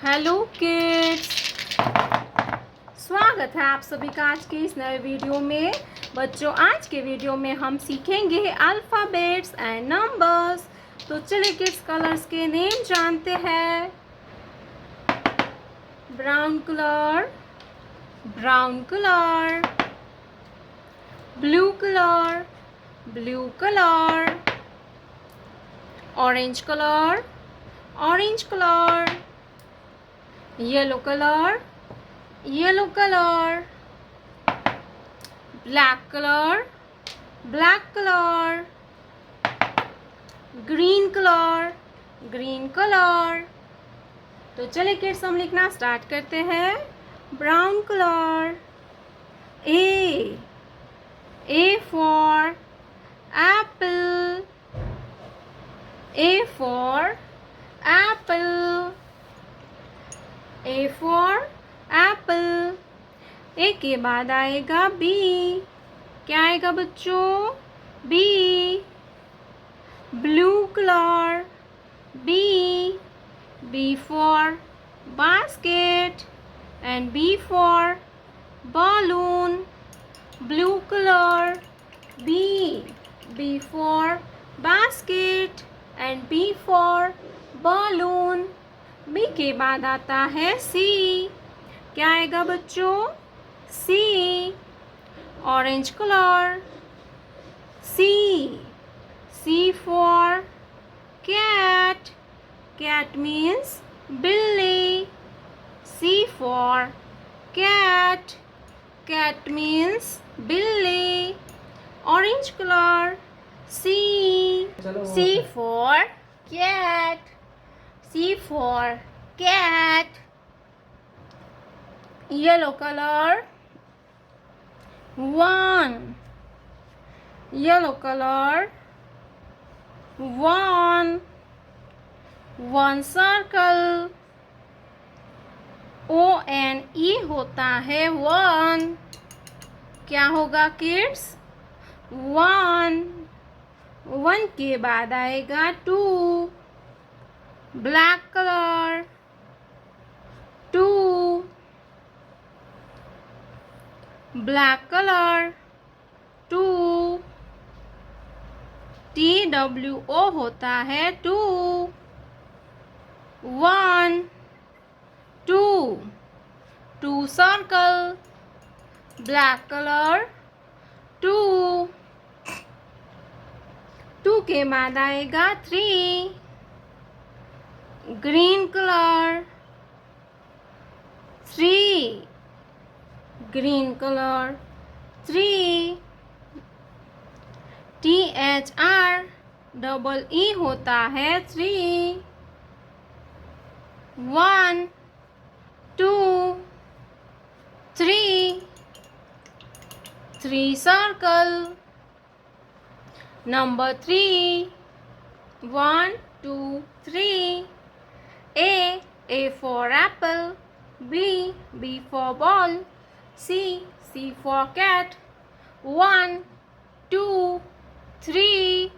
Hello kids, स्वागत है आप सभी का आज के इस नए वीडियो में। बच्चों, आज के वीडियो में हम सीखेंगे अल्फ़ाबेट्स एंड नंबर्स। तो चलिए किड्स, कलर्स के नेम जानते हैं। Brown colour, brown colour, blue colour, blue colour, orange colour, orange colour, yellow colour, yellow colour, black colour, black colour, green colour, green colour. तो चलिए किड्स, हम लिखना start करते हैं। Brown colour, A for apple, A for apple, A for apple. A के बाद आएगा B. क्या आएगा बच्चों? B. Blue colour, B. B for basket and B for balloon. Blue color, B. B for basket and B for balloon. B के बाद आता है C. क्या आएगा बच्चों? C. Orange color, C. C for cat. Cat means बिल्ली. C for cat. Cat means बिल्ली. Orange color, C. C for cat. C for cat. Yellow color, 1. Yellow color, 1. 1 circle. O-N-E होता है 1. क्या होगा किड्स? 1. 1 के बाद आएगा 2. Black colour, 2. Black colour, 2. TWO होता है 2. 1, 2. 2 circle, ब्लैक कलर, 2. 2 के बाद आएगा 3. Green colour, 3. Green colour, 3. THREE होता है 3. 1, 2, 3. 3 circle, number 3. 1, 2, 3. A for apple, B for ball, C for cat. 1, 2, 3.